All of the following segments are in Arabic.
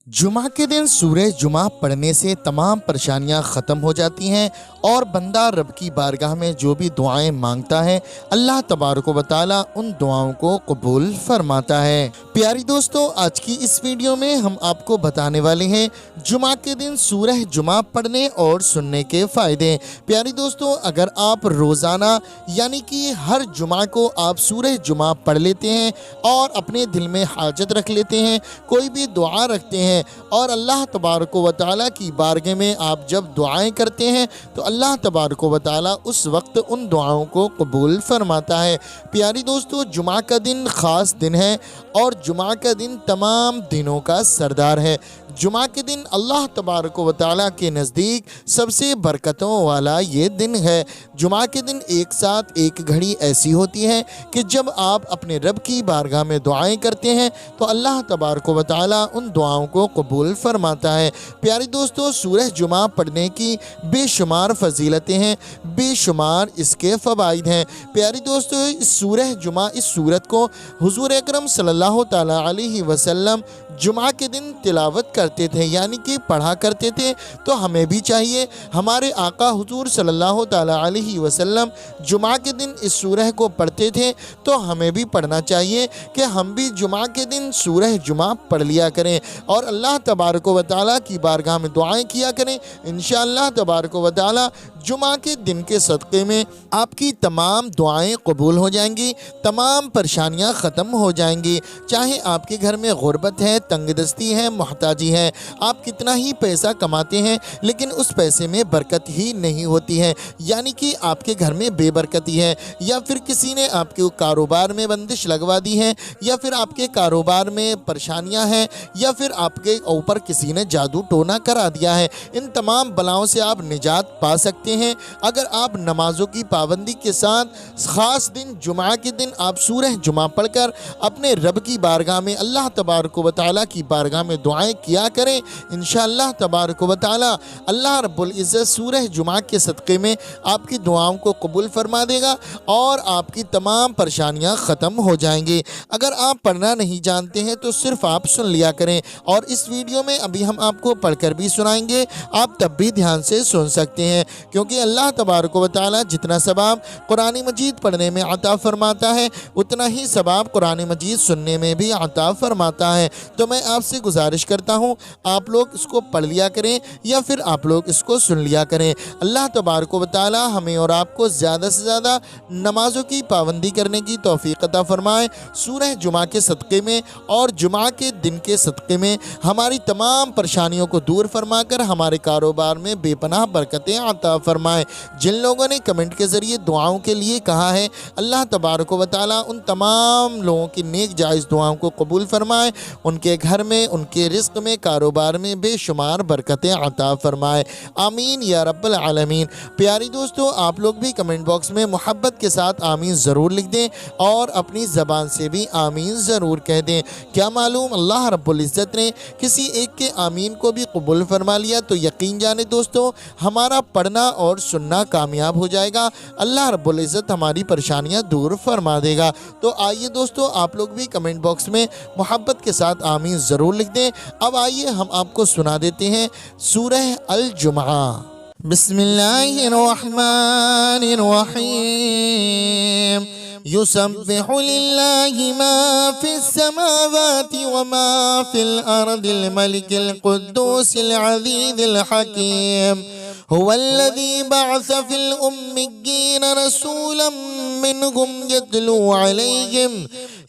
जुमा के दिन सूरह जुमा पढ़ने से तमाम परेशानियां ख़त्म हो जाती हैं और बंदा रब की बारगाह में जो भी दुआएं मांगता है अल्लाह तबारक व तआला उन दुआओं को कबूल फरमाता है। प्यारी दोस्तों, आज की इस वीडियो में हम आपको बताने वाले हैं जुमा के दिन सूरह जुमा पढ़ने और सुनने के फ़ायदे। प्यारी दोस्तों, अगर आप रोज़ाना यानी कि हर जुमा को आप सूरह जुमा पढ़ लेते हैं और अपने दिल में हाजत रख लेते हैं, कोई भी दुआ रखते हैं और अल्लाह तबारक व तआला की बारगाह में आप जब दुआएं करते हैं तो अल्लाह तबारक व तआला उस वक्त उन दुआओं को कबूल फरमाता है। प्यारी दोस्तों, जुमा का दिन ख़ास दिन है और जुमा का दिन तमाम दिनों का सरदार है। जुमा के दिन अल्लाह तबारक व तआला के नज़दीक सबसे बरकतों वाला ये दिन है। जुमा के दिन एक साथ एक घड़ी ऐसी होती है कि जब आप अपने रब की बारगाह में दुआएं करते हैं तो अल्लाह तबारक व तआला उन दुआओं को कबूल फरमाता है। प्यारी दोस्तों, सूरह जुमा पढ़ने की बेशुमार फजीलतें हैं, बेशुमार इसके फ़वाइद हैं। प्यारी दोस्तों, इस सूरह जुमा, इस सूरत को हुज़ूर अकरम सल्लल्लाहु तआला अलैहि वसल्लम जुमा के दिन तिलावत करते थे, यानी कि पढ़ा करते थे। तो हमें भी चाहिए, हमारे आका हुज़ूर सल्लल्लाहु तआला अलैहि वसल्लम जुमा के दिन इस सूरह को पढ़ते थे, तो हमें भी पढ़ना चाहिए कि हम भी जुमा के दिन सूरह जुमा पढ़ लिया करें और अल्लाह तबारक व तआला की बारगाह में दुआएं किया करें। इंशाअल्लाह तबारक व तआला जुमा के दिन के सदक़े में आपकी तमाम दुआएं कबूल हो जाएंगी, तमाम परेशानियां ख़त्म हो जाएंगी। चाहे आपके घर में गुर्बत है, तंगदस्ती है, मोहताजी है, आप कितना ही पैसा कमाते हैं लेकिन उस पैसे में बरकत ही नहीं होती है, यानी कि आपके घर में बेबरकती है, या फिर किसी ने आपके कारोबार में बंदिश लगवा दी है, या फिर आपके कारोबार में परेशानियां हैं, या फिर आपके ऊपर किसी ने जादू टोना करा दिया है। इन तमाम बलाओं से आप निजात पा सकते हैं अगर आप नमाजों की पाबंदी के साथ ख़ास दिन जुमा के दिन आप सूरह जुमा पढ़कर अपने रब की बारगाह में अल्लाह तबारक व तआला की बारगाह में दुआएं किया करें। इंशाअल्लाह तबारक व तआला अल्लाह रब्बुल इज़्ज़त सूरह जुमा के सदक़े में आपकी दुआओं को कबूल फरमा देगा और आपकी तमाम परेशानियां ख़त्म हो जाएंगी। अगर आप पढ़ना नहीं जानते हैं तो सिर्फ आप सुन लिया करें, और इस वीडियो में अभी हम आपको पढ़कर भी सुनाएंगे, आप तब भी ध्यान से सुन सकते हैं, क्योंकि अल्लाह तबारक व तआला जितना सवाब कुरान मजीद पढ़ने में अता फरमाता है उतना ही सवाब कुरान मजीद सुनने में भी अता फरमाता है। तो मैं आपसे गुजारिश करता हूँ आप लोग इसको पढ़ लिया करें या फिर आप लोग इसको सुन लिया करें। अल्लाह तबारक व तआला हमें और आपको ज़्यादा से ज़्यादा नमाज़ों की पाबंदी करने की तौफीक अता फरमाए। सूरह जुमा के सदक़े में और जुमा के दिन के सदक़े में हमारी तमाम परेशानियों को दूर फरमाकर हमारे कारोबार में बेपनाह बरकतें अता फरमाए। जिन लोगों ने कमेंट के ज़रिए दुआओं के लिए कहा है, अल्लाह तबारक व तआला उन तमाम लोगों की नेक जायज़ दुआओं को कबूल फरमाए, उनके घर में, उनके रिज़्क़ में, कारोबार में बेशुमार बरकतें अता फरमाए। आमीन या रब्बल आलमीन। प्यारी दोस्तों, आप लोग भी कमेंट बॉक्स में मोहब्बत के साथ आमीन ज़रूर लिख दें और अपनी ज़बान से भी आमीन ज़रूर कह दें। क्या मालूम अल्लाह रब्बुल इज़्ज़त ने किसी एक के आमीन को भी कबूल फरमा लिया तो यकीन जाने दोस्तों हमारा पढ़ना और सुनना कामयाब हो जाएगा। अल्लाह रब्बुल इज़्ज़त हमारी परेशानियां दूर फरमा देगा। तो आइए दोस्तों, आप लोग भी कमेंट बॉक्स में मोहब्बत के साथ आमीन ज़रूर लिख दें। अब आइए हम आपको सुना देते हैं सूरह अल जुमा। बिस्मिल्लाहिर रहमानिर रहीम। युसब्बिहु लिल्लाहि मा फिस समावाति व मा फिल अर्दिल मलिकिल कुद्दूसिल अज़ीज़िल हकीम। हुवल्लज़ी बअस फिल उम्मिय्यीन रसूलन मिनहुम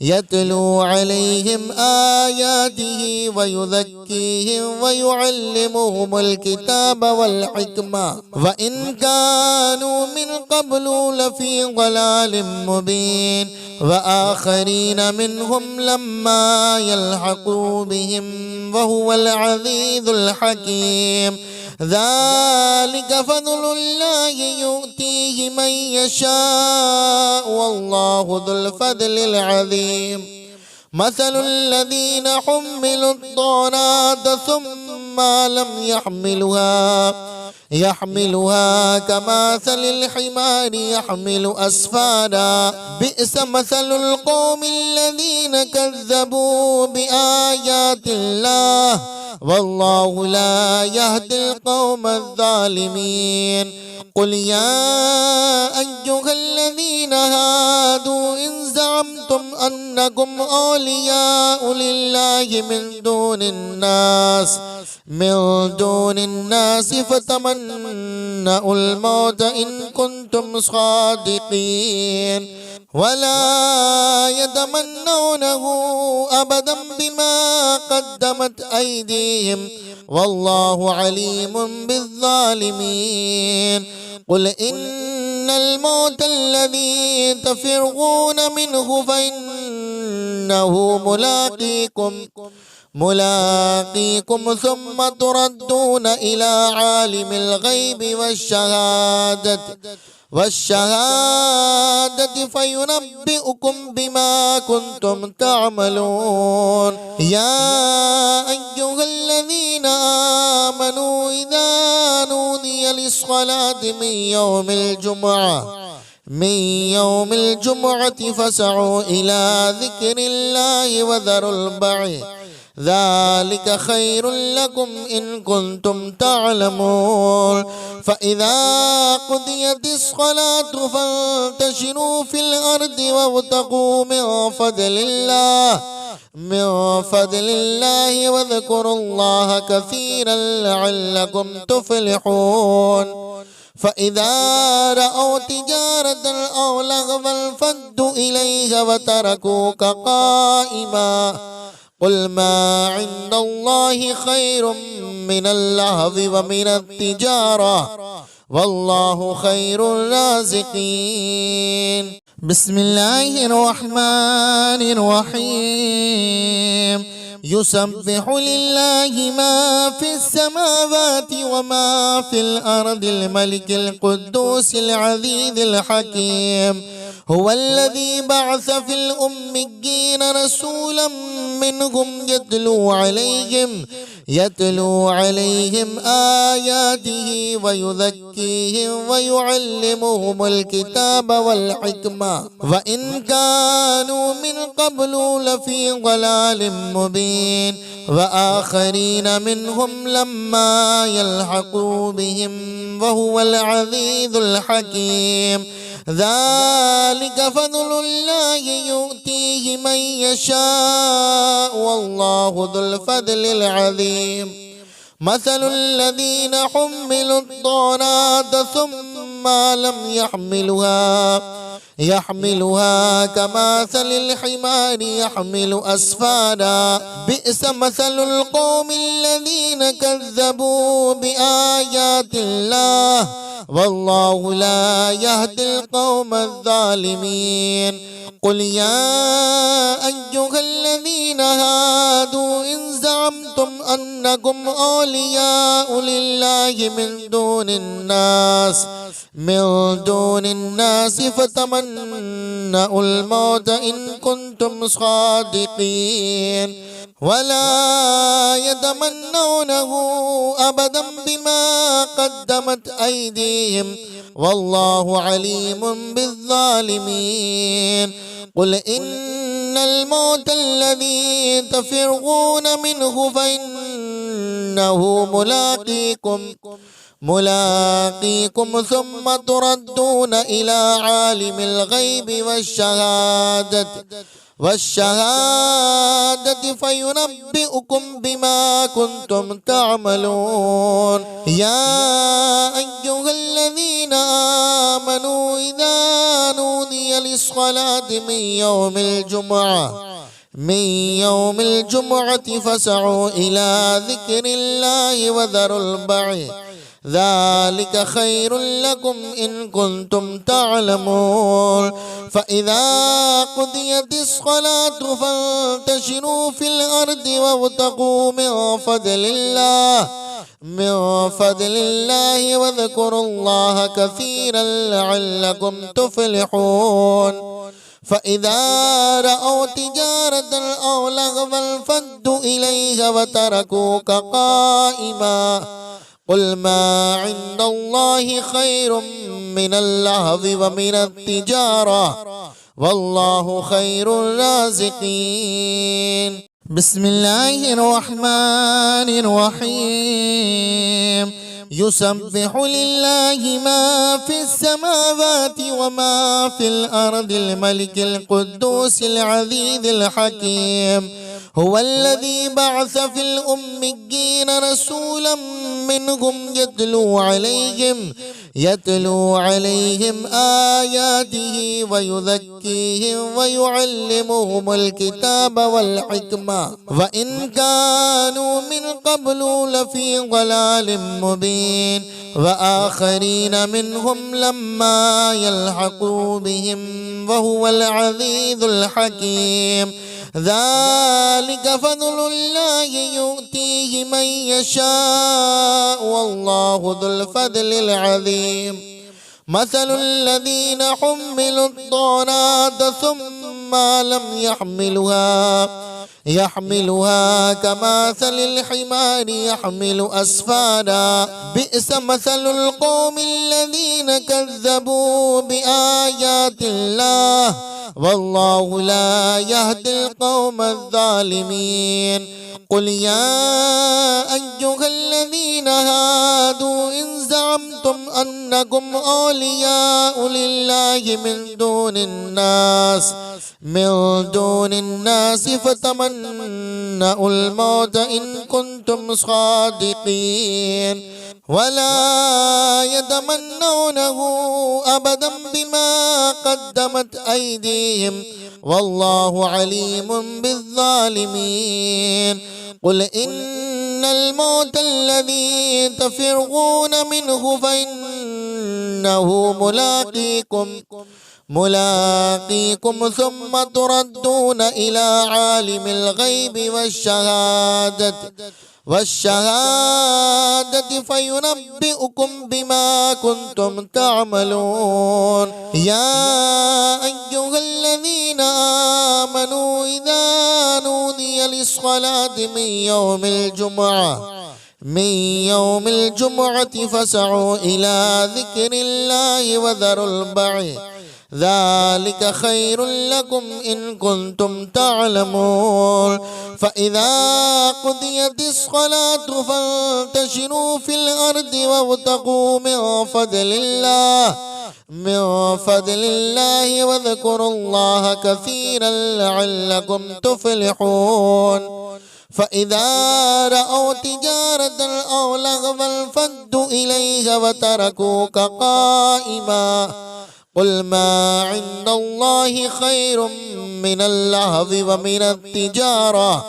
यतलू अलैहिम आयातिही व युज़क्कीहिम व युअल्लिमुहुमुल किताब वल हिकमा व इन कानू मिन क़ब्लु लफ़ी ज़लालिम मुबीन व आख़रीन मिनहुम लम्मा यल्हक़ू बिहिम व हुवल अज़ीज़ुल हकीम। ज़ालिक फ़ज़्लुल्लाहि युअतीहि मन यशाअ वल्लाहु ज़ुल फ़ज़्लिल अज़ीम। मसलुल्लज़ीना हुम्मिलुत-तौरात सुम्मा लम यहमिलुहा कमसलिल हिमारि यहमिलु अस्फारा बि'स मसलुल कौमिल्लज़ीना कज़्ज़बू बिआयातिल्लाह والله لا يهدي القوم الظالمين قل يا أيها الذين هادوا إن زعمتم أنكم أولياء لله من دون الناس فتمنوا الموت إن كنتم صادقين ولا يتمنونه أبدا بما قدمت أيديهم والله عليم بالظالمين قل إن الموت الذي تفرغون منه فإنه ملاقيكم ثم تردون إلى عالم الغيب والشهادة فينبئكم بما كنتم تعملون يا أيها الذين آمنوا إذا نودي للصلاة من يوم الجمعة فاسعوا إلى ذكر الله وذروا البيع ذلك خير لكم إن كنتم تعلمون فإذا قضيت الصلاة فانتشروا في الأرض وابتغوا من فضل الله واذكروا الله كثيرا لعلكم تفلحون فإذا رأوا تجارة أو لغوا انفضوا إليها وتركوك قائما قل ما عند الله خير من اللهو ومن التجارة والله خير الرازقين بسم الله الرحمن الرحيم يسبح لله ما في السماوات وما في الأرض الملك القدوس العزيز الحكيم هو الذي بعث في الأميين رسولا منهم يتلو عليهم آياته ويزكيهم ويعلمهم الكتاب والحكمة وإن كانوا من قبل لفي ضلال مبين وآخرين منهم لما يلحقوا بهم وهو العزيز الحكيم ذلك فضل الله يؤتيه من يشاء والله ذو الفضل العظيم مثل الذين حملوا التوراة ثم لم يحملوها كمثل الحمار يحمل أسفارا بئس مثل القوم الذين كذبوا بآيات الله والله لا يهدي القوم الظالمين قل يا أيها الذين هادوا إن زعمتم أنكم أولياء لله من دون الناس فتمنوا الموت إن كنتم صادقين ولا يتمنونه أبدا بما قدمت أيديهم والله عليم بالظالمين قل إن الموت الذي تفرغون منه فإنه ملاقيكم ثم تردون إلى عالم الغيب والشهادة فينبئكم بما كنتم تعملون يا أيها الذين آمنوا إذا نودي للصلاة من يوم الجمعة فاسعوا إلى ذكر الله وذروا البيع ذلك خير لكم إن كنتم تعلمون فإذا قضيت الصلاة فانتشروا في الأرض وابتغوا من فضل الله واذكروا الله كثيرا لعلكم تفلحون فإذا رأوا تجارة أو لغوا انفضوا إليها وتركوك قائما قل ما عند الله خير من اللهو ومن التجارة والله خير الرازقين بسم الله الرحمن الرحيم يسبح لله ما في السماوات وما في الأرض الملك القدوس العزيز الحكيم هو الذي بعث في الأميين رسولا منهم يتلو عليهم آياته ويزكيهم ويعلمهم الكتاب والحكمة وإن كانوا من قبل لفي ضلال مبين وآخرين منهم لما يلحقوا بهم وهو العزيز الحكيم ذلك فضل الله يؤتيه من يشاء والله ذو الفضل العظيم مثل الذين حملوا التوراة ثم لم يحملوها كمثل الحمار يحمل أسفارا بئس مثل القوم الذين كذبوا بآيات الله والله لا يهدي القوم الظالمين قل يا أيها الذين هادوا إن زعمتم أنكم أولياء لله من دون الناس فتمنوا الموت إن كنتم صادقين ولا يتمنونه أبدا بما قدمت أيديهم والله عليم بالظالمين قل إن الموت الذي تفرغون منه فإنه ملاقيكم ثم تردون إلى عالم الغيب والشهادة فينبئكم بما كنتم تعملون يا أيها الذين آمنوا إذا نودي للصلاة من يوم الجمعة فاسعوا إلى ذكر الله وذروا البيع ذلك خير لكم إن كنتم تعلمون فإذا قضيت الصلاة فانتشروا في الأرض وابتغوا من فضل الله واذكروا الله كثيرا لعلكم تفلحون فإذا رأوا تجارة أو لغوا انفضوا إليها وتركوك قائما قل ما عند الله خير من اللهو ومن التجارة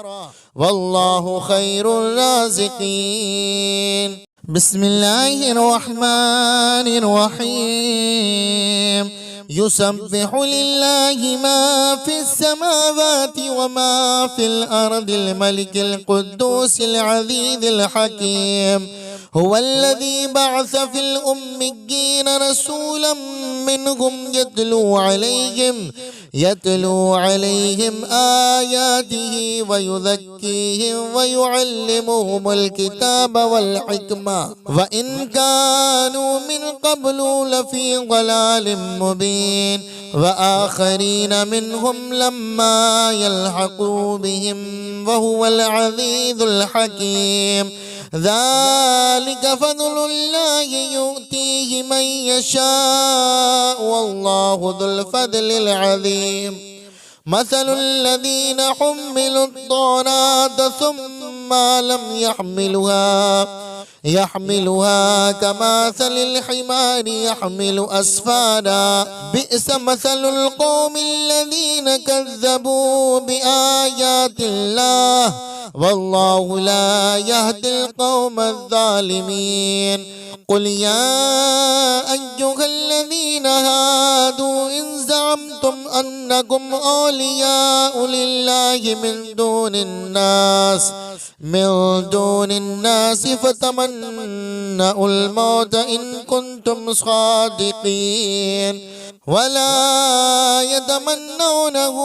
والله خير الرازقين بسم الله الرحمن الرحيم يسبح لله ما في السماوات وما في الأرض الملك القدوس العزيز الحكيم هو الذي بعث في الأميين رسولا منهم يتلو عليهم آياته ويزكيهم ويعلمهم الكتاب والحكمة وإن كانوا من قبل لفي ضلال مبين وآخرين منهم لما يلحقوا بهم وهو العزيز الحكيم ذلك فضل الله يؤتيه من يشاء والله ذو الفضل العظيم مثل الذين حملوا التوراة ثم لم يحملوها كمثل الحمار يحمل أسفارا بئس مثل القوم الذين كذبوا بآيات الله والله لا يهدي القوم الظالمين قل يا أيها الذين هادوا إن زعمتم أنكم أولياء لله من دون الناس فتمنوا الموت إن كنتم صادقين ولا يتمنونه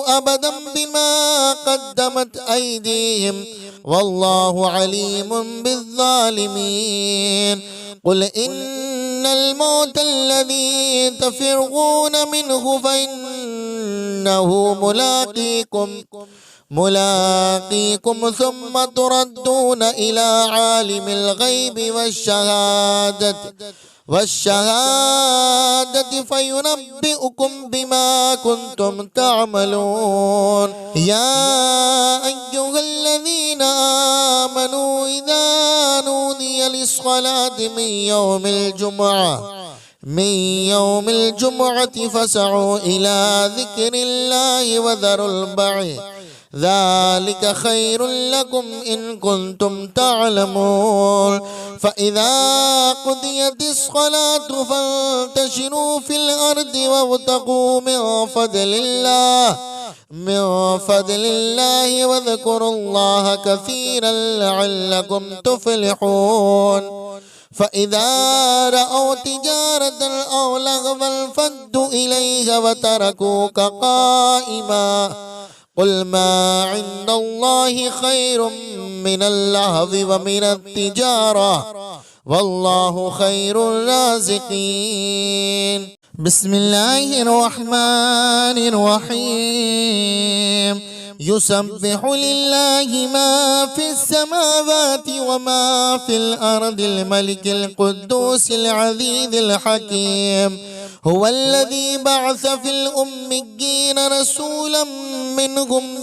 أبدا بما قدمت أيديهم والله عليم بالظالمين قل إن الموت الذي تفرغون منه فإنه ملاقيكم ثم تردون إلى عالم الغيب والشهادة فينبئكم بما كنتم تعملون. يا أيها الذين آمنوا إذا نودي للصلاة من يوم الجمعة فاسعوا إلى ذكر الله وذروا البيع ذلك خير لكم إن كنتم تعلمون. فإذا قضيت الصلاة فانتشروا في الأرض وابتغوا من فضل الله واذكروا الله كثيرا لعلكم تفلحون. فإذا رأوا تجارة أو لغوا انفضوا إليها وتركوك قائما قل ما عند الله خير من اللهو ومن التجارة والله خير الرازقين. بسم الله الرحمن الرحيم. يسبح لله ما في السماوات وما في الأرض الملك القدوس العزيز الحكيم. هو الذي بعث في الأميين رسولا منهم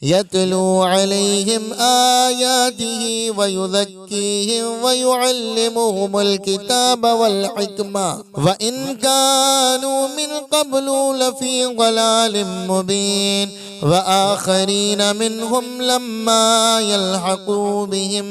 يتلو عليهم آياته ويزكيهم ويعلمهم الكتاب والحكمة وإن كانوا من قبل لفي ضلال مبين. وآخرين منهم لما يلحقوا بهم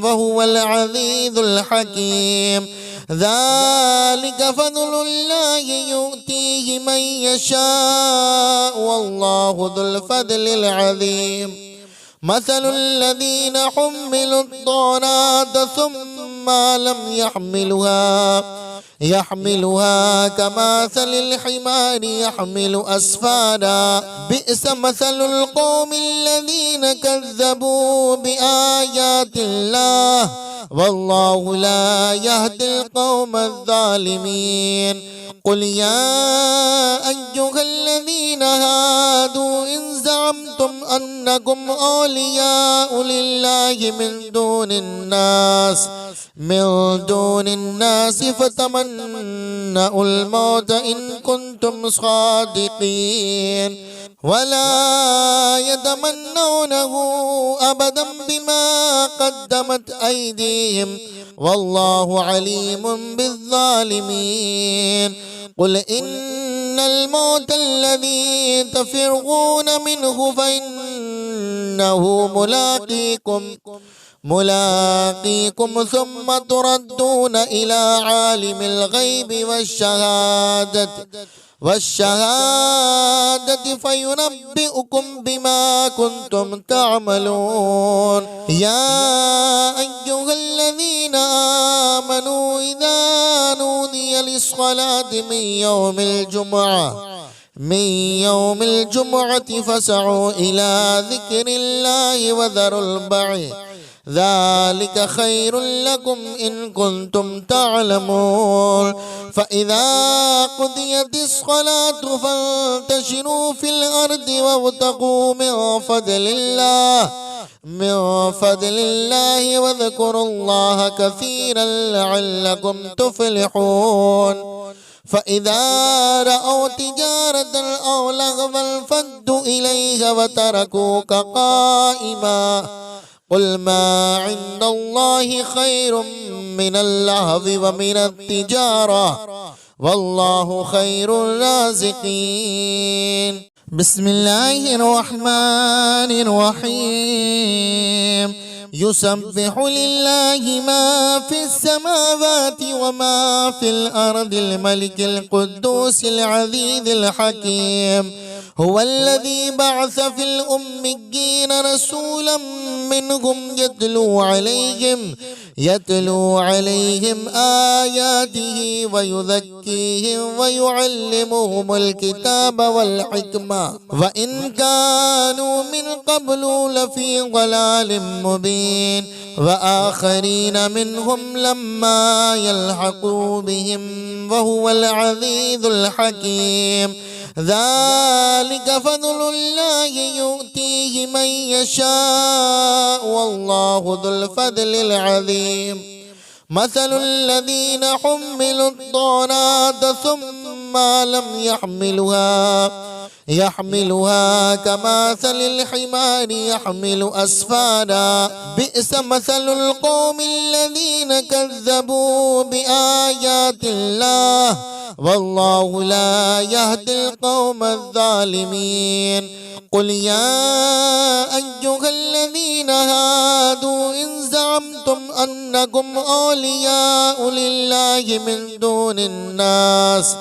وهو العزيز الحكيم. ذلك فضل الله يؤتيه من يشاء والله ذو الفضل العظيم. مثل الذين حملوا التوراة ثم لم يحملوها كمثل الحمار يحمل أسفارا بئس مثل القوم الذين كذبوا بآيات الله والله لا يهدي القوم الظالمين. قل يا أيها الذين هادوا إن زعمتم أنكم أولياء لله من دون الناس فتمنوا الموت إن كنتم صادقين ولا يتمنونه أبدا بما قدمت أيديهم والله عليم بالظالمين. قل إن الموت الذي تفرغون منه فإنه ملاقيكم ثم تردون إلى عالم الغيب والشهادة فينبئكم بما كنتم تعملون. يا أيها الذين آمنوا إذا نودي للصلاة من يوم الجمعة فاسعوا إلى ذكر الله وذروا البيع ذلك خير لكم إن كنتم تعلمون. فإذا قضيت الصلاة فانتشروا في الأرض وابتغوا من فضل الله واذكروا الله كثيرا لعلكم تفلحون. فإذا رأوا تجارة أو لغوا انفضوا إليها وتركوك قائما قل ما عند الله خير من اللهو ومن التجارة والله خير الرازقين. بسم الله الرحمن الرحيم. يسبح لله ما في السماوات وما في الأرض الملك القدوس العزيز الحكيم. هو الذي بعث في الأميين رسولا منهم يتلو عليهم آياته ويزكيهم ويعلمهم الكتاب والحكمة وإن كانوا من قبل لفي ضلال مبين. وآخرين منهم لما يلحقوا بهم وهو العزيز الحكيم. ذلك فضل الله يؤتيه من يشاء والله ذو الفضل العظيم مثل الذين حملوا التوراة ثم لم يحملوها كمثل الحمار يحمل أسفارا بئس مثل القوم الذين كذبوا بآيات الله والله لا يهدي القوم الظالمين قل يا أيها الذين هادوا إن زعمتم أنكم أولياء لله من دون الناس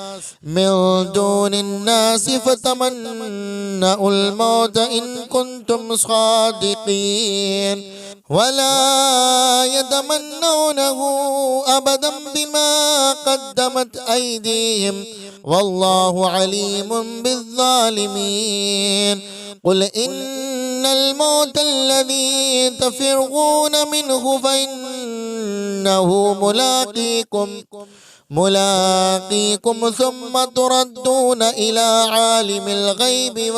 فتمنوا الموت إن كنتم صادقين ولا يتمنونه أبدا بما قدمت أيديهم والله عليم بالظالمين قل إن الموت الذي تفرغون منه فإنه ملاقيكم ثم تردون إلى عالم الغيب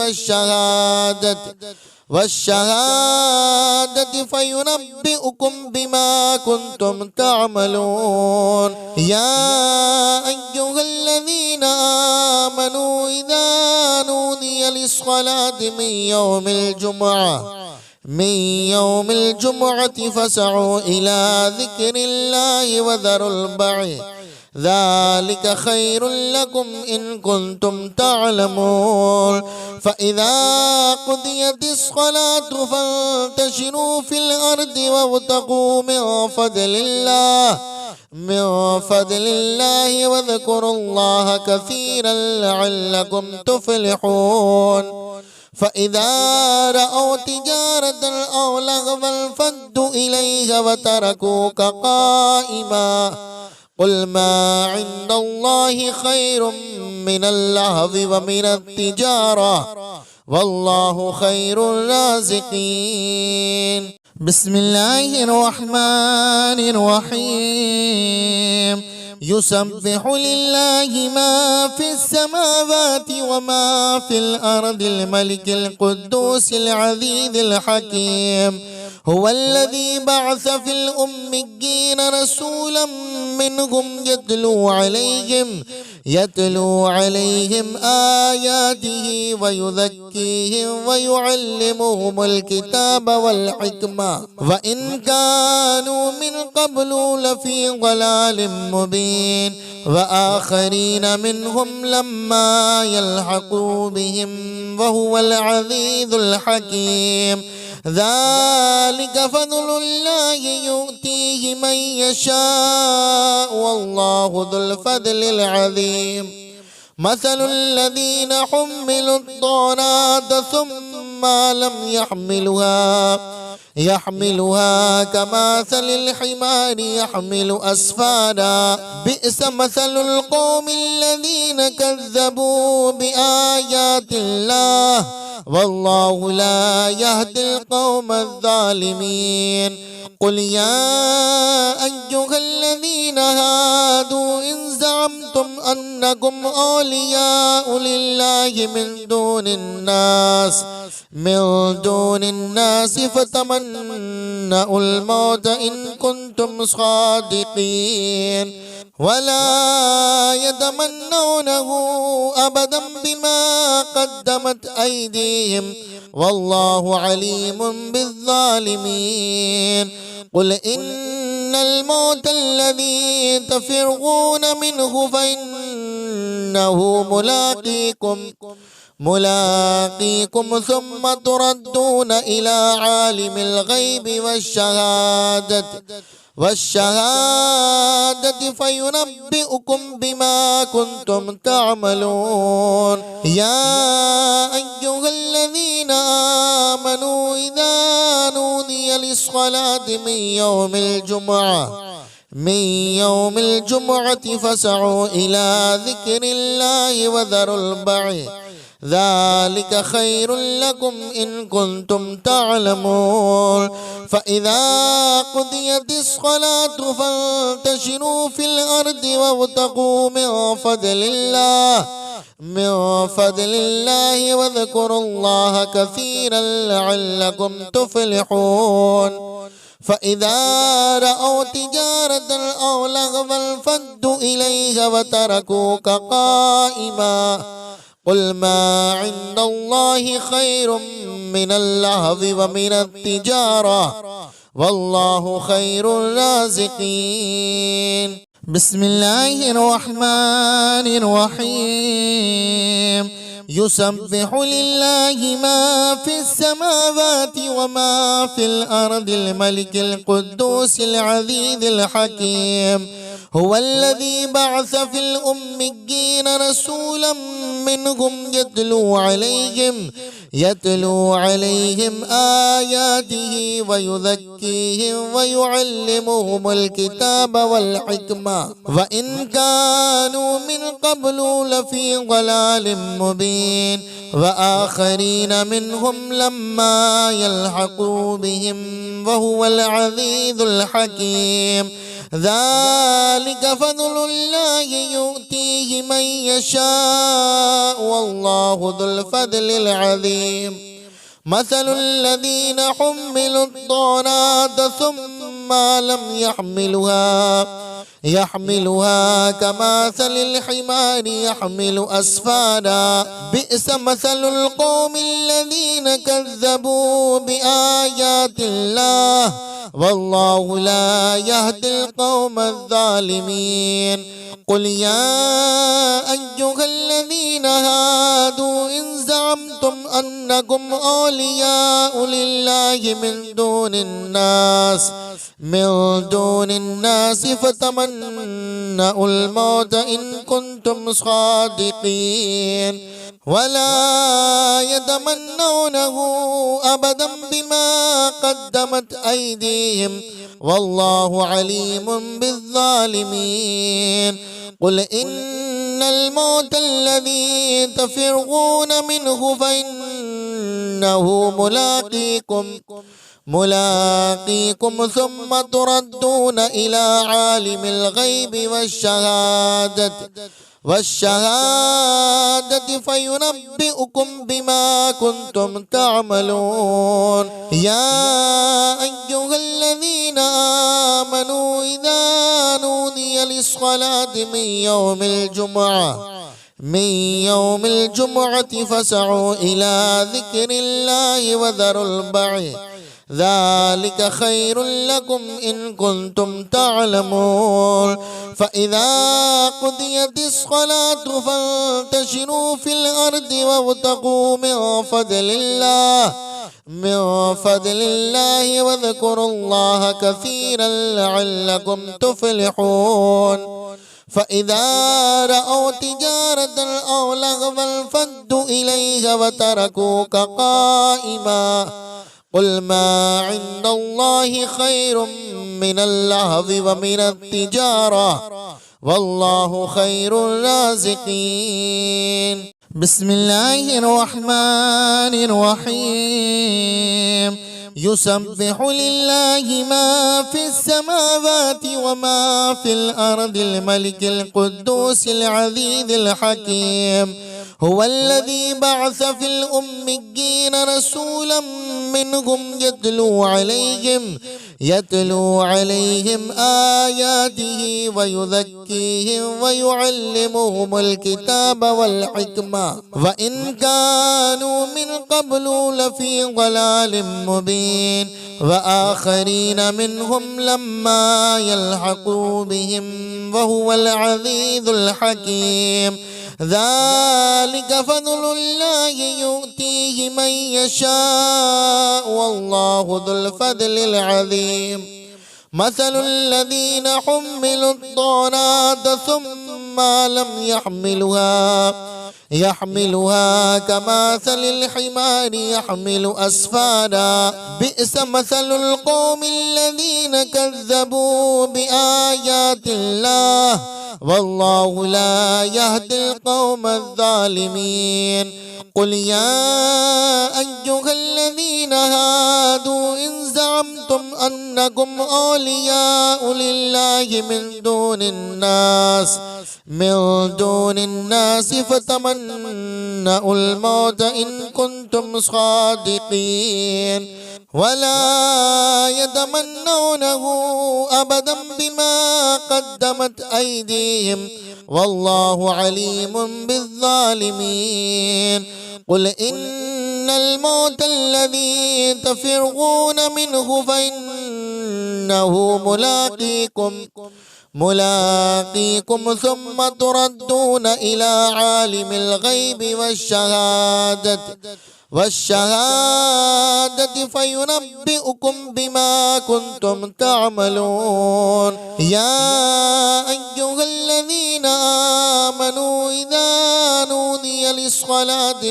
والشهادة فينبئكم بما كنتم تعملون يا أيها الذين آمنوا إذا نودي للصلاة من يوم الجمعة فاسعوا إلى ذكر الله وذروا البيع ذلك خير لكم إن كنتم تعلمون فإذا قضيت الصلاة فانتشروا في الأرض وابتغوا من فضل الله واذكروا الله كثيرا لعلكم تفلحون فإذا رأوا تجارة أو لغوا انفضوا إليها وتركوك قائما قل ما عند الله خير من اللهو ومن التجارة والله خير الرازقين بسم الله الرحمن الرحيم يسبح لله ما في السماوات وما في الأرض الملك القدوس العزيز الحكيم هو الذي بعث في الأميين رسولا منهم يتلو عليهم آياته ويزكيهم ويعلمهم الكتاب والحكمة وإن كانوا من قبل لفي ضلال مبين وآخرين منهم لما يلحقوا بهم وهو العزيز الحكيم ذلك فضل الله يؤتيه من يشاء والله ذو الفضل العظيم مثل الذين حملوا التوراة ثم لم يحملوها كمثل الحمار يحمل أسفارا بئس مثل القوم الذين كذبوا بآيات الله والله لا يهدي القوم الظالمين قل يا أيها الذين هادوا إن زعمتم أنكم أولياء لله من دون الناس فتمنوا الموت إن كنتم صادقين ولا يتمنونه أبدا بما قدمت أيديهم والله عليم بالظالمين قل إن الموت الذي تفرغون منه فإنه ملاقيكم ثم تردون إلى عالم الغيب والشهادة فينبئكم بما كنتم تعملون يا أيها الذين آمنوا إذا نودي للصلاة من يوم الجمعة فاسعوا إلى ذكر الله وذروا البيع ذلك خير لكم إن كنتم تعلمون فإذا قضيت الصلاة فانتشروا في الأرض وابتغوا من فضل الله من فضل الله واذكروا الله كثيرا لعلكم تفلحون فإذا رأوا تجارة أو لغوا انفضوا إليها وتركوك قائما قل ما عند الله خير من اللهو ومن التجارة والله خير الرازقين. بسم الله الرحمن الرحيم. يسبح لله ما في السماوات وما في الأرض الملك القدوس العزيز الحكيم هو الذي بعث في الأميين رسولا منهم يتلو عليهم آياته ويزكيهم ويعلمهم الكتاب والحكمة وإن كانوا من قبل لفي ضلال مبين وآخرين منهم لما يلحقوا بهم وهو العزيز الحكيم. ذلك فضل الله يؤتيه من يشاء والله ذو الفضل العظيم. مثل الذين حملوا التوراة ثم لم يحملوها كمثل الحمار يحمل أسفارا بئس مثل القوم الذين كذبوا بآيات الله والله لا يهدي القوم الظالمين. قل يا أيها الذين هادوا إن زعمتم أنكم أولياء لله من دون الناس فتمنوا الموت إن كنتم صادقين ولا يتمنونه أبدا بما قدمت أيديهم والله عليم بالظالمين. قل إن الموت الذي تفرون منه فإنه ملاقيكم ثم تردون إلى عالم الغيب والشهادة فينبئكم بما كنتم تعملون. يا أيها الذين آمنوا إذا نودي للصلاة من يوم الجمعة فاسعوا إلى ذكر الله وذروا البيع ذلك خير لكم إن كنتم تعلمون. فإذا قضيت الصلاة فانتشروا في الأرض وابتغوا من فضل الله واذكروا الله كثيرا لعلكم تفلحون. فإذا رأوا تجارة أو لغوا انفضوا إليها وتركوك قائما قل ما عند الله خير من اللهو ومن التجارة والله خير الرازقين. بسم الله الرحمن الرحيم. يسبح لله ما في السماوات وما في الأرض الملك القدوس العزيز الحكيم هو الذي بعث في الأميين رسولا منهم يتلو عليهم آياته ويزكيهم ويعلمهم الكتاب والحكمة وإن كانوا من قبل لفي ضلال مبين وآخرين منهم لما يلحقوا بهم وهو العزيز الحكيم. ذلك فضل الله يؤتيه من يشاء والله ذو الفضل العظيم. مثل الذين حملوا التوراة ثم لم يحملوها كمثل الحمار يحمل أسفارا بئس مثل القوم الذين كذبوا بآيات الله والله لا يهدي القوم الظالمين. قل يا أيها الذين هادوا إن زعمتم أنكم أولياء لله من من دون الناس فتمنوا الموت إن كنتم صادقين ولا يتمنونه أبدا بما قدمت أيديهم والله عليم بالظالمين قل إن الموت الذي تفرغون منه فإنه ملاقيكم ثم تردون إلى عالم الغيب والشهادة فينبئكم بما كنتم تعملون يا أيها الذين آمنوا إذا نودي للصلاة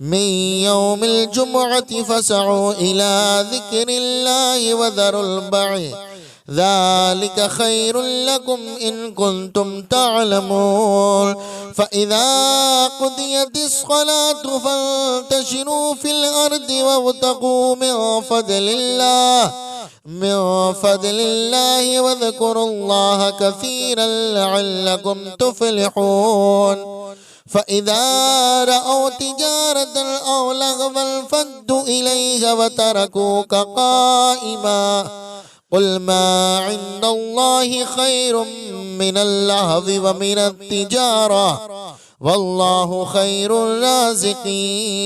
من يوم الجمعة فاسعوا إلى ذكر الله وذروا البيع ذلك خير لكم إن كنتم تعلمون فإذا قضيت الصلاة فانتشروا في الأرض وابتغوا من فضل الله واذكروا الله كثيرا لعلكم تفلحون فإذا رأوا تجارة أو لغوا انفضوا إليها وتركوك قائما قل ما عند الله خير من اللهو ومن التجارة والله خير الرازقين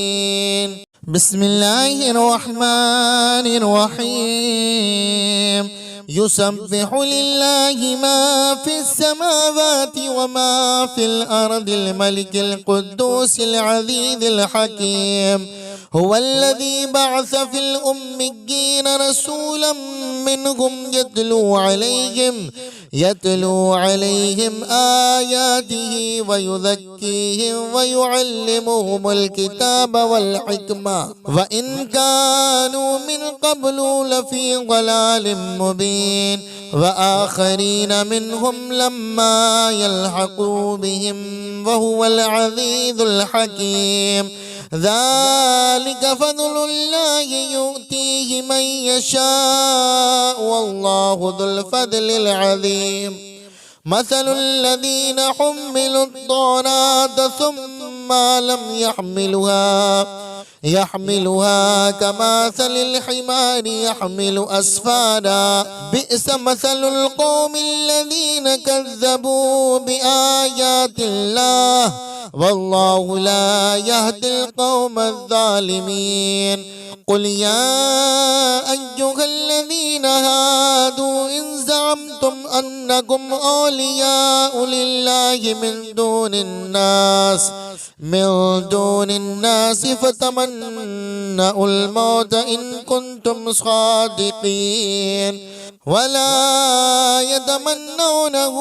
بسم الله الرحمن الرحيم يسبح لله ما في السماوات وما في الأرض الملك القدوس العزيز الحكيم هو الذي بعث في الأميين رسولا منهم يتلو عليهم آياته ويزكيهم ويعلمهم الكتاب والحكمة وإن كانوا من قبل لفي ضلال مبين وآخرين منهم لما يلحقوا بهم وهو العزيز الحكيم ذلك فضل الله يؤتيه من يشاء والله ذو الفضل العظيم مثل الذين حملوا التوراة ثم لم يحملوها كمثل الحمار يحمل أسفارا بئس مثل القوم الذين كذبوا بآيات الله والله لا يهدي القوم الظالمين قل يا أيها الذين هادوا إن زعمتم أنكم أولياء لله من دون الناس فتمنوا الموت إن كنتم صادقين ولا يتمنونه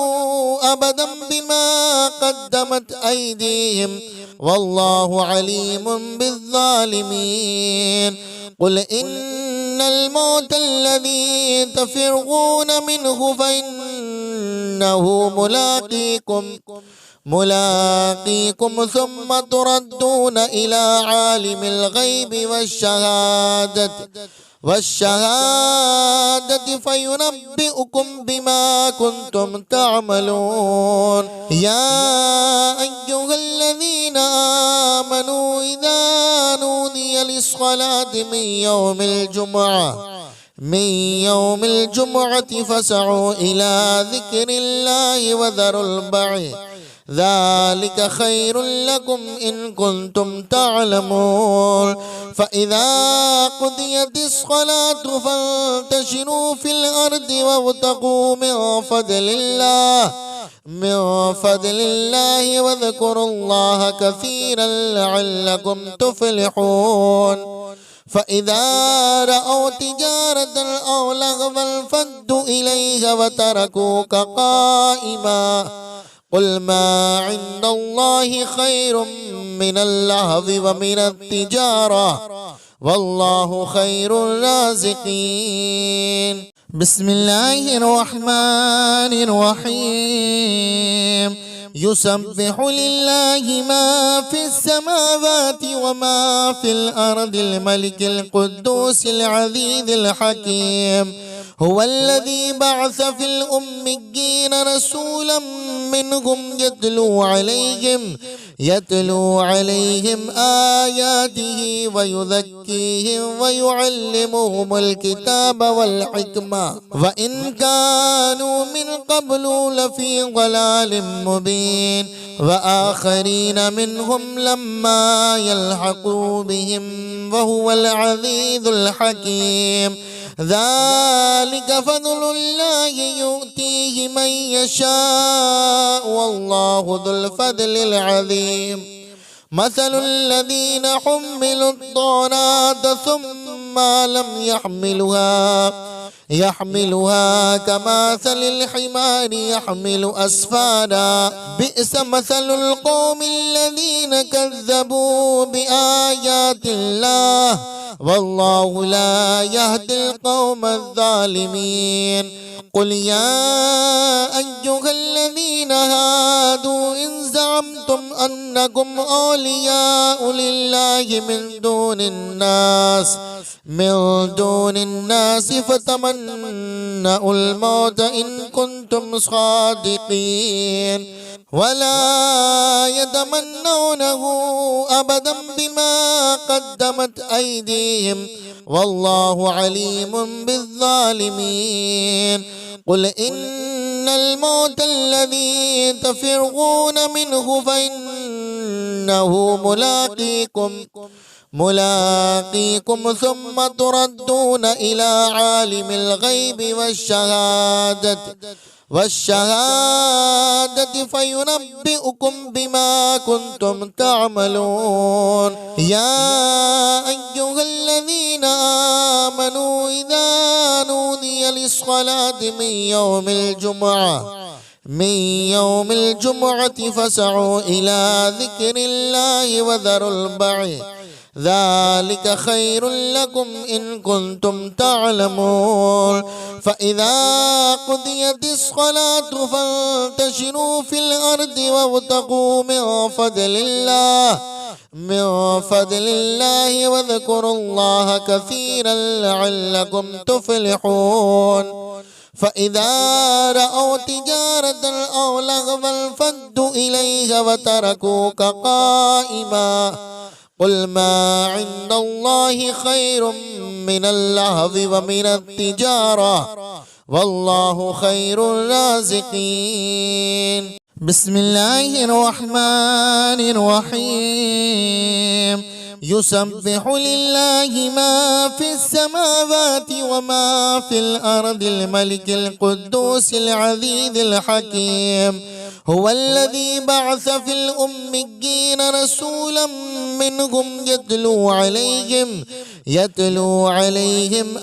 أبدا بما قدمت أيديهم والله عليم بالظالمين قل إن الموت الذي تفرغون منه فإنه ملاقيكم ثم تردون إلى عالم الغيب والشهادة فينبئكم بما كنتم تعملون يا أيها الذين آمنوا إذا نودي للصلاة من يوم الجمعة فاسعوا إلى ذكر الله وذروا البيع ذلك خير لكم إن كنتم تعلمون فإذا قضيت الصلاة فانتشروا في الأرض وابتغوا من فضل الله واذكروا الله كثيرا لعلكم تفلحون فإذا رأوا تجارة أو لغوا انفضوا إليها وتركوك قائما قل ما عند الله خير من اللهو ومن التجارة والله خير الرازقين بسم الله الرحمن الرحيم يسبح لله ما في السماوات وما في الأرض الملك القدوس العزيز الحكيم هو الذي بعث في الأميين رسولا منهم يتلو عليهم آياته ويزكيهم ويعلمهم الكتاب والحكمة وإن كانوا من قبل لفي ضلال مبين وآخرين منهم لما يلحقوا بهم وهو العزيز الحكيم ذلك فضل الله يؤتيه من يشاء والله ذو الفضل العظيم مثل الذين حملوا التوراة ثم لم يحملوها كمثل الحمار يحمل أسفارا بئس مثل القوم الذين كذبوا بآيات الله والله لا يهدي القوم الظالمين قل يا أيها الذين هادوا إن زعمتم أنكم أولياء لله من دون الناس فتمنوا الموت إن كنتم صادقين ولا يتمنونه أبدا بما قدمت أيديهم والله عليم بالظالمين قل إن الموت الذي تفرغون منه فإنه ملاقيكم ثم تردون إلى عالم الغيب والشهادة فينبئكم بما كنتم تعملون يا أيها الذين آمنوا إذا نودي للصلاة من يوم الجمعة فاسعوا إلى ذكر الله وذروا البيع ذلك خير لكم إن كنتم تعلمون فإذا قضيت الصلاة فانتشروا في الأرض وابتغوا من فضل الله واذكروا الله كثيرا لعلكم تفلحون فإذا رأوا تجارة أو لغوا انفضوا إليها وتركوك قائما قل ما عند الله خير من اللهو ومن التجارة والله خير الرازقين بسم الله الرحمن الرحيم يسبح لله ما في السماوات وما في الأرض الملك القدوس العزيز الحكيم هو الذي بعث في الأميين رسولا منهم يتلو عليهم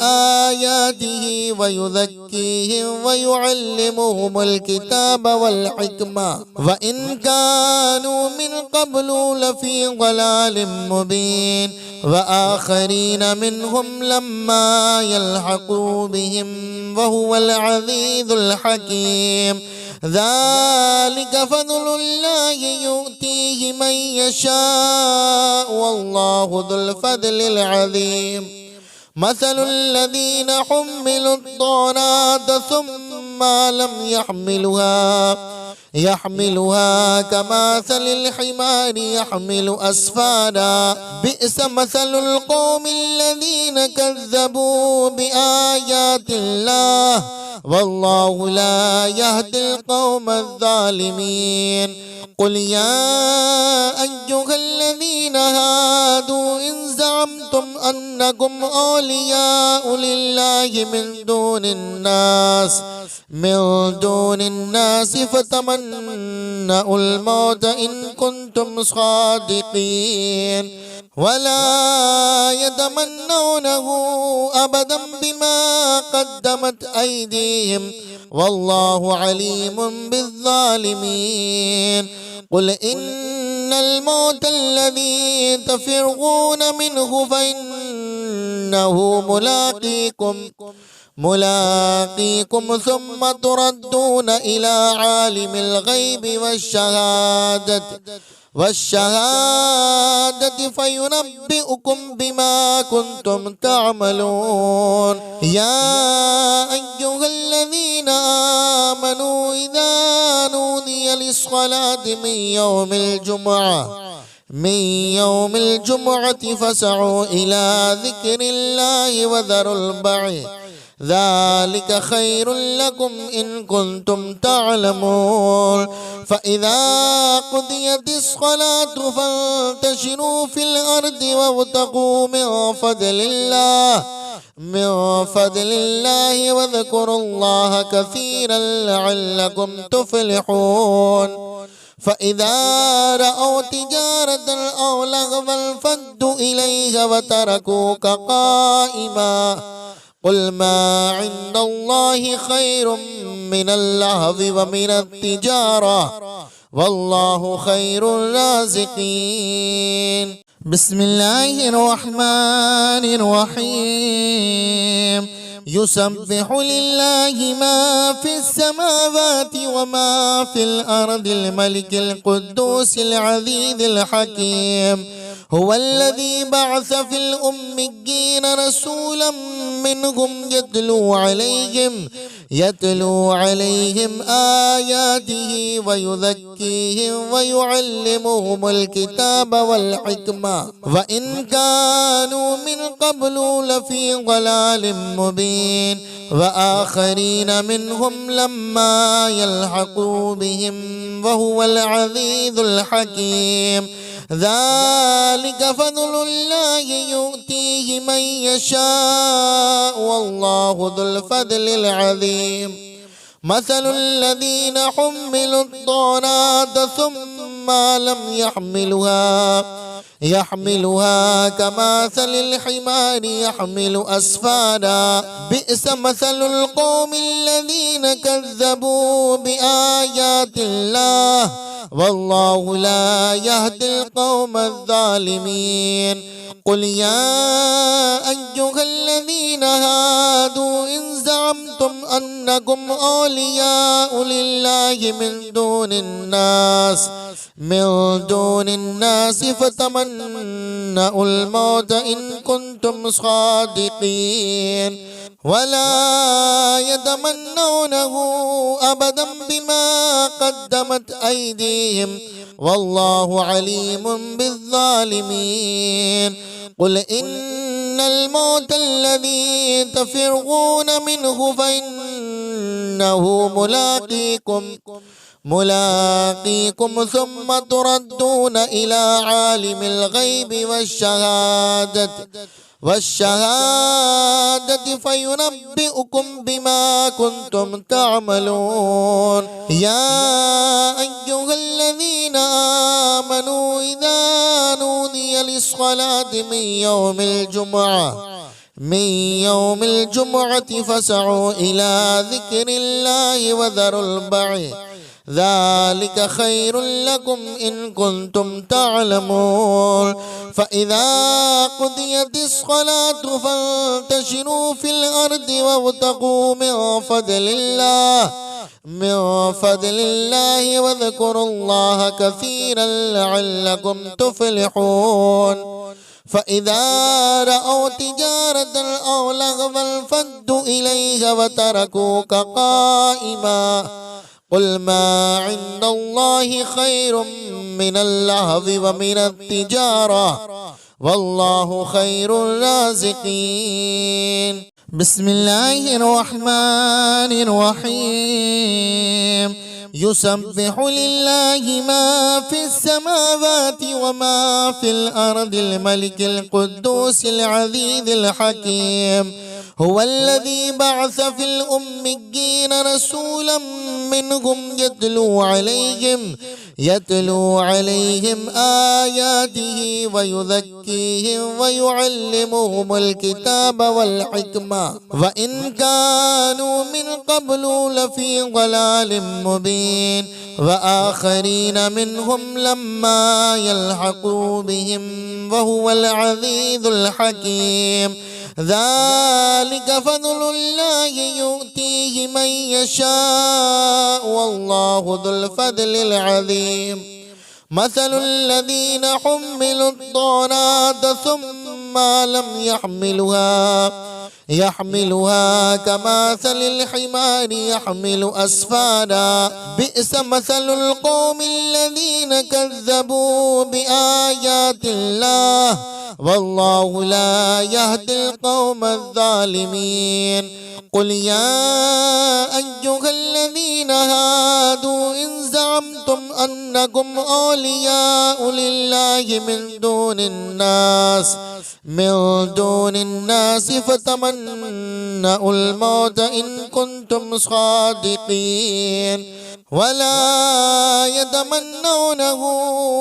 آياته ويزكيهم ويعلمهم الكتاب والحكمة وإن كانوا من قبل لفي ضلال مبين وآخرين منهم لما يلحقوا بهم وهو العزيز الحكيم ذلك فضل الله يؤتيه من يشاء والله ذو الفضل العظيم مثل الذين حملوا التوراة ثم لم يحملوها كمثل الحمار يحمل أسفارا بئس مثل القوم الذين كذبوا بآيات الله والله لا يهدي القوم الظالمين قل يا أيها الذين هادوا إن زعمتم أنكم أولياء لله من دون الناس فتمنوا الموت إن كنتم صادقين ولا يتمنونه أبدا بما قدمت أيديهم والله عليم بالظالمين قل إن الموت الذي تفرغون منه فإنه ملاقيكم ثم تردون إلى عالم الغيب والشهادة فينبئكم بما كنتم تعملون يا آمنوا إذا نودي للصلاة من يوم الجمعة فاسعوا إلى ذكر الله وذروا البيع ذلك خير لكم إن كنتم تعلمون فإذا قضيت الصلاة فانتشروا في الأرض وابتغوا من فضل الله واذكروا الله كثيرا لعلكم تفلحون فإذا رأوا تجارة أو لغوا انفضوا إليها وتركوك قائما قل ما عند الله خير من اللهو ومن التجارة والله خير الرازقين. بسم الله الرحمن الرحيم. يسبح لله ما في السماوات وما في الأرض الملك القدوس العزيز الحكيم هو الذي بعث في الأميين رسولا منهم يتلو عليهم آياته ويزكيهم ويعلمهم الكتاب والحكمة وإن كانوا من قبل لفي ضلال مبين وآخرين منهم لما يلحقوا بهم وهو العزيز الحكيم. ذلك فضل الله يؤتيه من يشاء والله ذو الفضل العظيم. مثل الذين حملوا التوراة ثم لم يحملوها كمثل الحمار يحمل أسفارا بئس مثل القوم الذين كذبوا بآيات الله والله لا يهدي القوم الظالمين. قل يا أيها الذين هادوا إن زعمتم أنكم أولياء لله من دون الناس فتمنوا الموت إن كنتم صادقين ولا يتمنونه أبدا بما قدمت أيديهم والله عليم بالظالمين. قل إن الموت الذي تفرغون منه فإنه ملاقيكم ثم تردون إلى عالم الغيب والشهادة فينبئكم بما كنتم تعملون. يا أيها الذين آمنوا إذا نودي للصلاة من يوم الجمعة فاسعوا إلى ذكر الله وذروا البيع ذلك خير لكم إن كنتم تعلمون. فإذا قضيت الصلاة فانتشروا في الأرض وابتغوا من فضل الله واذكروا الله كثيرا لعلكم تفلحون. فإذا رأوا تجارة أو لغوا انفضوا إليها وتركوك قائما قل ما عند الله خير من اللهو ومن التجارة والله خير الرازقين. بسم الله الرحمن الرحيم. يسبح لله ما في السماوات وما في الأرض الملك القدوس العزيز الحكيم هو الذي بعث في الأميين رسولا منهم يتلو عليهم آياته ويزكيهم ويعلمهم الكتاب والحكمة وإن كانوا من قبل لفي ضلال مبين وآخرين منهم لما يلحقوا بهم وهو العزيز الحكيم. ذلك فضل الله يؤتيه من يشاء والله ذو الفضل العظيم. مثل الذين حملوا التوراة ثم لم يحملها كمثل الحمار يحمل أسفارا بئس مثل القوم الذين كذبوا بآيات الله والله لا يهدي القوم الظالمين قل يا أيها الذين هادوا إن زعمتم أنكم أولياء لله من دون الناس فتمنوا الموت إن كنتم صادقين ولا يتمنونه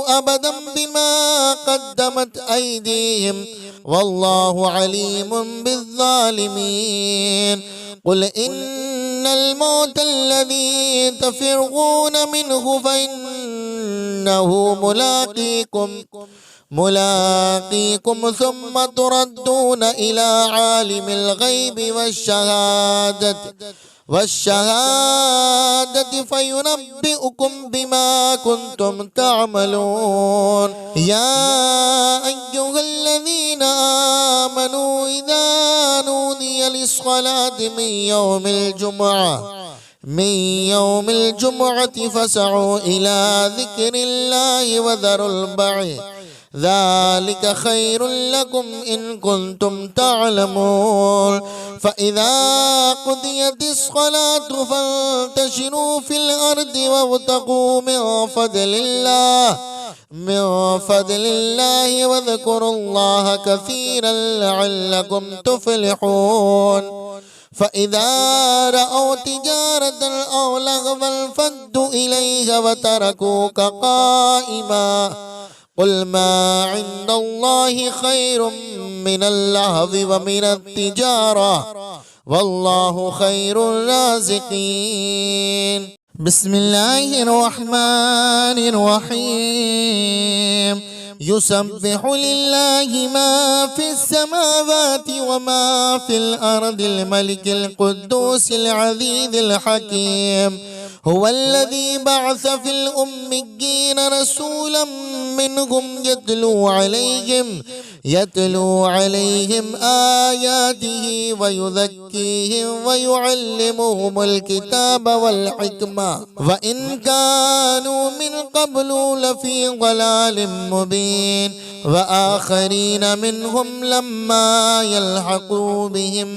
أبدا بما قدمت أيديهم والله عليم بالظالمين قل إن الموت الذي تفرغون منه فإنه ملاقيكم ثم تردون إلى عالم الغيب والشهادة فينبئكم بما كنتم تعملون يا أيها الذين آمنوا إذا نودي للصلاة من يوم الجمعة فاسعوا إلى ذكر الله وذروا البيع ذلك خير لكم إن كنتم تعلمون فإذا قضيت الصلاة فانتشروا في الأرض وابتغوا من فضل الله واذكروا الله كثيرا لعلكم تفلحون فإذا رأوا تجارة أو لغوا انفضوا إليها وتركوك قائما قل ما عند الله خير من اللهو ومن التجارة والله خير الرازقين بسم الله الرحمن الرحيم يسبح لله ما في السماوات وما في الأرض الملك القدوس العزيز الحكيم هو الذي بعث في الأميين رسولا منهم يتلو عليهم آياته ويزكيهم ويعلمهم الكتاب والحكمة وإن كانوا من قبل لفي ضلال مبين وآخرين منهم لما يلحقوا بهم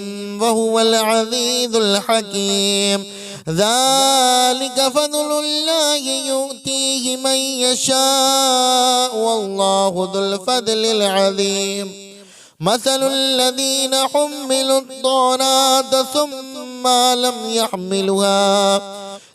وهو العزيز الحكيم ذلك فضل الله يؤتيه من يشاء والله ذو الفضل العظيم مثل الذين حملوا التوراة ثم لم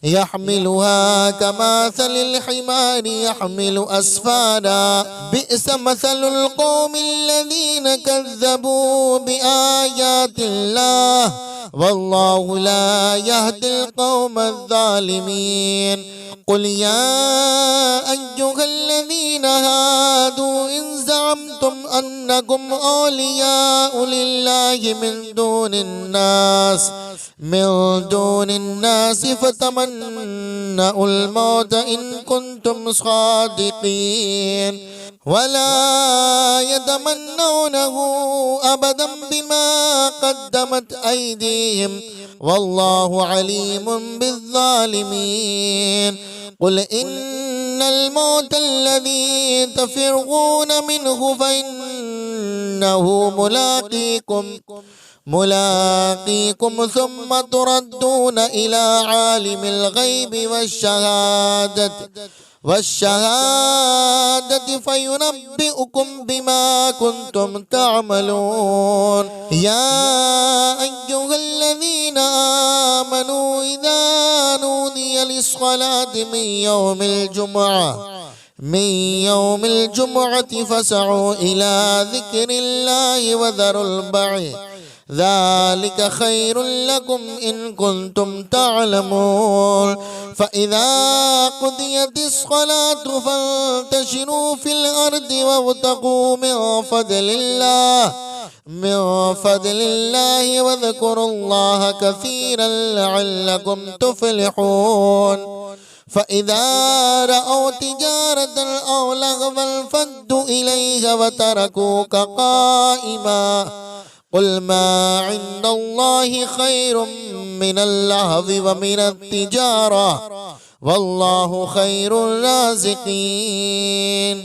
يحملوها كمثل الحمار يحمل أسفارا بئس مثل القوم الذين كذبوا بآيات الله والله لا يهدي القوم الظالمين قل يا أيها الذين هادوا إن زعمتم أنكم أولياء لله من دون الناس فتمنوا الموت إن كنتم صادقين ولا يتمنونه أبدا بما قدمت أيديهم والله عليم بالظالمين قل إن الموت الذي تفرغون منه فإنه ملاقيكم ثم تردون إلى عالم الغيب والشهادة فينبئكم بما كنتم تعملون يا أيها الذين آمنوا إذا نودي للصلاة من يوم الجمعة فاسعوا إلى ذكر الله وذروا البيع ذلك خير لكم إن كنتم تعلمون فإذا قضيت الصلاة فانتشروا في الأرض وابتغوا من فضل الله واذكروا الله كثيرا لعلكم تفلحون فإذا رأوا تجارة أو لغوا انفضوا إليها وتركوك قائما क़ुल मा इंदल्लाहि खैरुम मिनल लहवी व मिनत तिजारा वल्लाहु खैरुर राज़िक़ीन।